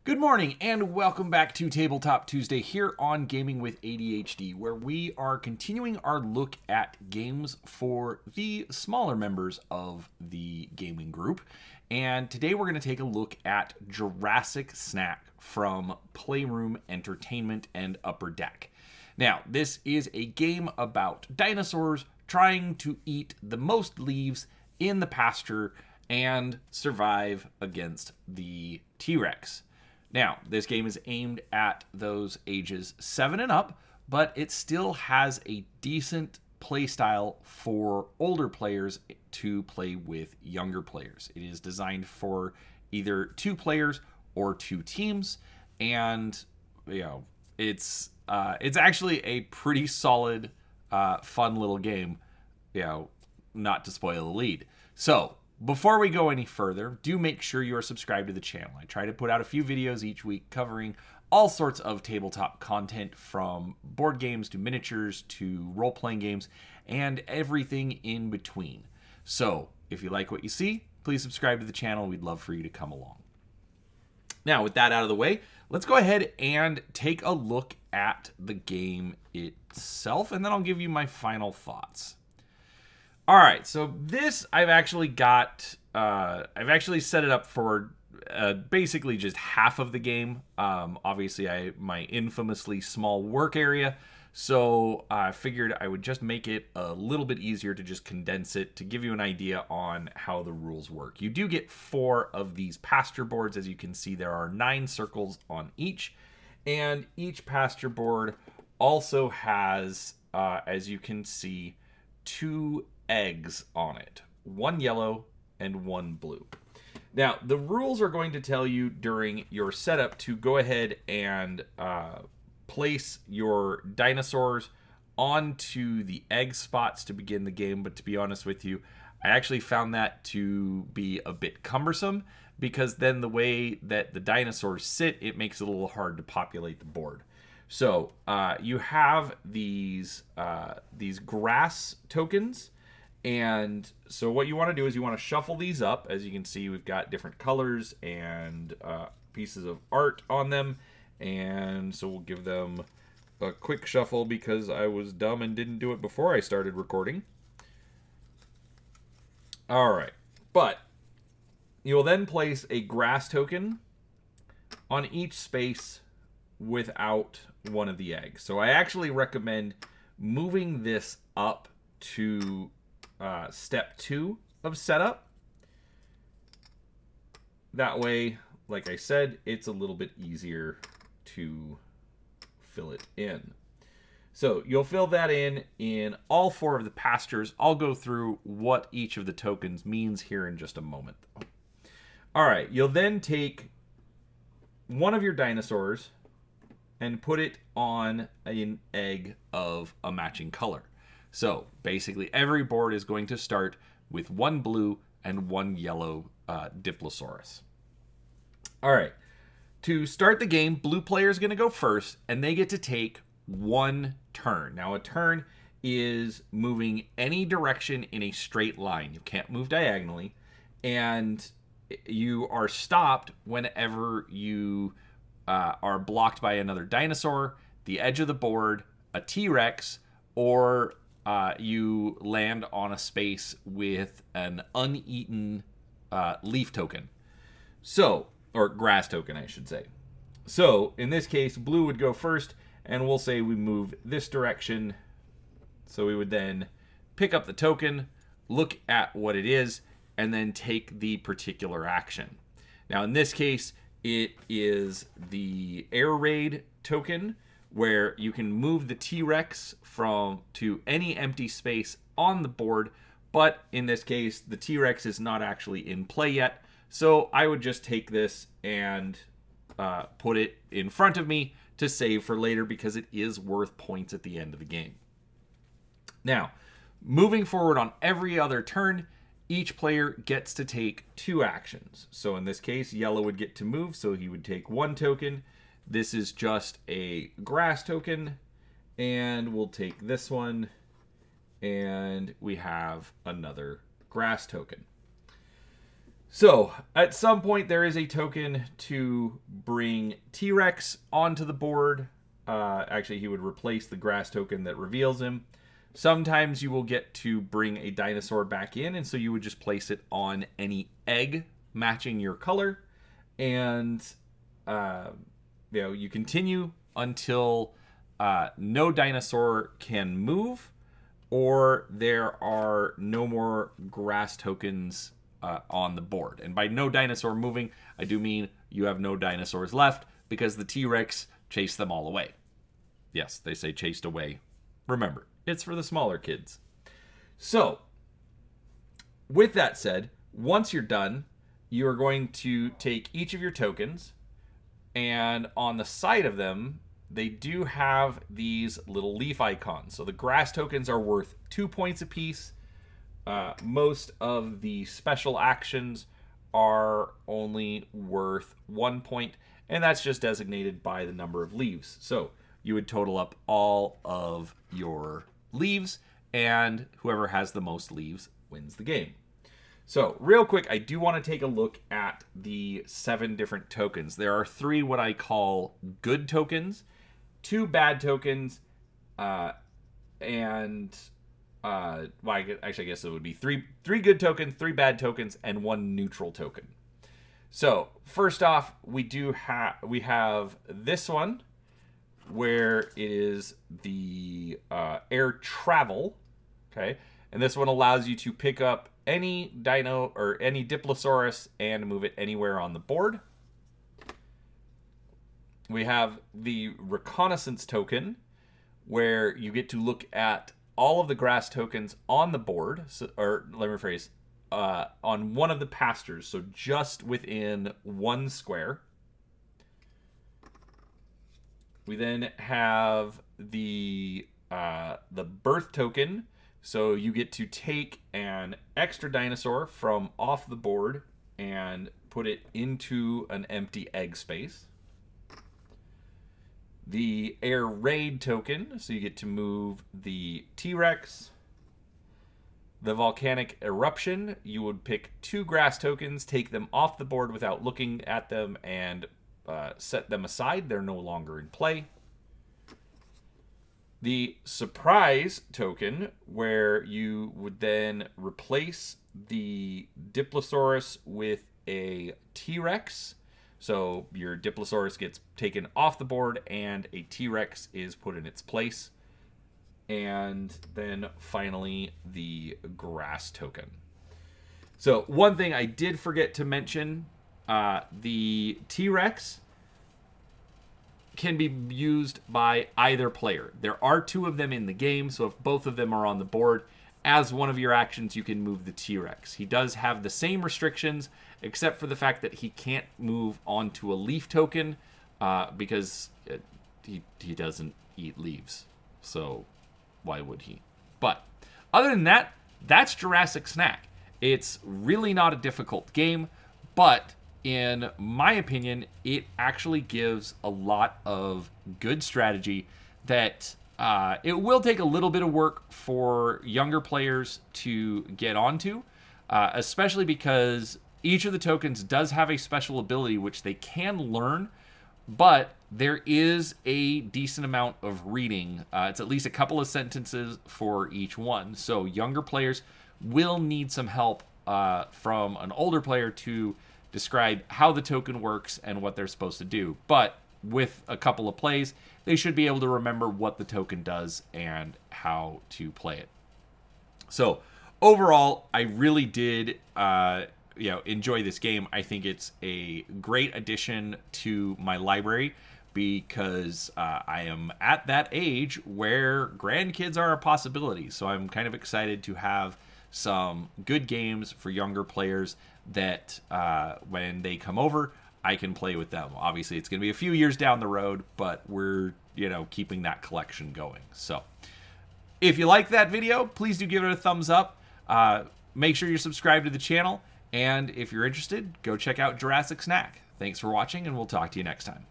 Good morning and welcome back to Tabletop Tuesday here on Gaming with ADHD, where we are continuing our look at games for the smaller members of the gaming group. And today we're going to take a look at Jurassic Snack from Playroom Entertainment and Upper Deck. Now, this is a game about dinosaurs trying to eat the most leaves in the pasture and survive against the T-Rex. Now, this game is aimed at those ages 7 and up, but it still has a decent play style for older players to play with younger players. It is designed for either 2 players or 2 teams, and it's actually a pretty solid, fun little game. Not to spoil the lead. So, before we go any further, do make sure you are subscribed to the channel. I try to put out a few videos each week covering all sorts of tabletop content, from board games to miniatures to role-playing games and everything in between. So, if you like what you see, please subscribe to the channel. We'd love for you to come along. Now, with that out of the way, let's go ahead and take a look at the game itself, and then I'll give you my final thoughts. All right, so this I've actually set it up for basically just half of the game. Obviously, my infamously small work area, so I figured I would just make it a little bit easier to just condense it to give you an idea on how the rules work. You do get 4 of these pasture boards. As you can see, there are 9 circles on each, and each pasture board also has, as you can see, 2 eggs on it, 1 yellow and 1 blue. Now, the rules are going to tell you during your setup to go ahead and place your dinosaurs onto the egg spots to begin the game, but to be honest with you, I actually found that to be a bit cumbersome, because then the way that the dinosaurs sit, it makes it a little hard to populate the board. So you have these grass tokens. And so what you want to do is you want to shuffle these up. As you can see, we've got different colors and pieces of art on them. And so we'll give them a quick shuffle because I was dumb and didn't do it before I started recording. All right. But you'll then place a grass token on each space without one of the eggs. So I actually recommend moving this up to step 2 of setup. That way, like I said, it's a little bit easier to fill it in. So you'll fill that in all 4 of the pastures. I'll go through what each of the tokens means here in just a moment. All right, you'll then take one of your dinosaurs and put it on an egg of a matching color. So basically every board is going to start with 1 blue and 1 yellow Diplosaurus. All right, to start the game, blue player is going to go first, and they get to take 1 turn. Now, a turn is moving any direction in a straight line. You can't move diagonally, and you are stopped whenever you are blocked by another dinosaur, the edge of the board, a T-Rex, or you land on a space with an uneaten leaf token. So, or grass token, I should say. So, in this case, blue would go first, and we'll say we move this direction. So we would then pick up the token, look at what it is, and then take the particular action. Now, in this case, it is the Air Raid token, where you can move the T-Rex to any empty space on the board, but in this case, the T-Rex is not actually in play yet, so I would just take this and put it in front of me to save for later, because it is worth points at the end of the game. Now, moving forward on every other turn, each player gets to take 2 actions. So in this case, yellow would get to move, so he would take 1 token. This is just a grass token, and we'll take this one, and we have another grass token. So, at some point, there is a token to bring T-Rex onto the board. Actually, he would replace the grass token that reveals him. Sometimes you will get to bring a dinosaur back in, and so you would just place it on any egg matching your color. And, you continue until no dinosaur can move, or there are no more grass tokens on the board. And by no dinosaur moving, I do mean you have no dinosaurs left because the T-Rex chased them all away. Yes, they say chased away. Remember, it's for the smaller kids. So, with that said, once you're done, you are going to take each of your tokens, and on the side of them, they do have these little leaf icons. So the grass tokens are worth 2 points apiece. Most of the special actions are only worth 1 point, and that's just designated by the number of leaves. So you would total up all of your leaves, and whoever has the most leaves wins the game. So real quick, I do want to take a look at the 7 different tokens. There are 3 what I call good tokens, 2 bad tokens, I guess it would be three good tokens, 3 bad tokens, and 1 neutral token. So first off, we have this one where it is the air travel, okay, and this one allows you to pick up any dino or any Diplosaurus and move it anywhere on the board. We have the reconnaissance token, where you get to look at all of the grass tokens on the board, or let me rephrase, on one of the pastures, so just within 1 square. We then have the birth token, so you get to take an extra dinosaur from off the board and put it into an empty egg space. The air raid token, so you get to move the T-Rex. The volcanic eruption, you would pick 2 grass tokens, take them off the board without looking at them, and set them aside. They're no longer in play. The surprise token, where you would then replace the Diplosaurus with a T-Rex. So your Diplosaurus gets taken off the board and a T-Rex is put in its place. And then finally, the grass token. So one thing I did forget to mention, the T-Rex can be used by either player. There are 2 of them in the game, so if both of them are on the board, as one of your actions, you can move the T-Rex. He does have the same restrictions, except for the fact that he can't move onto a leaf token because he doesn't eat leaves. So why would he? But other than that, that's Jurassic Snack. It's really not a difficult game, but in my opinion, it actually gives a lot of good strategy that it will take a little bit of work for younger players to get onto, especially because each of the tokens does have a special ability which they can learn, but there is a decent amount of reading. It's at least a couple of sentences for each one. So younger players will need some help from an older player to describe how the token works and what they're supposed to do. But with a couple of plays, they should be able to remember what the token does and how to play it. So overall, I really did enjoy this game. I think it's a great addition to my library because I am at that age where grandkids are a possibility. So I'm kind of excited to have some good games for younger players that when they come over, I can play with them. Obviously, it's going to be a few years down the road, but we're, keeping that collection going. So if you like that video, please do give it a thumbs up. Make sure you're subscribed to the channel. And if you're interested, go check out Jurassic Snack. Thanks for watching, and we'll talk to you next time.